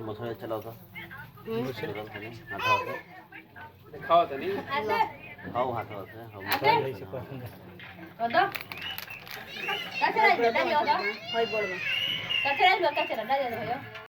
मछली चलाओ तो हाथ खाओ तो नहीं खाओ हाथ से हम कदम कचरा दे दादी होगा होय बोलबा कचरा दे कचरा दादी होय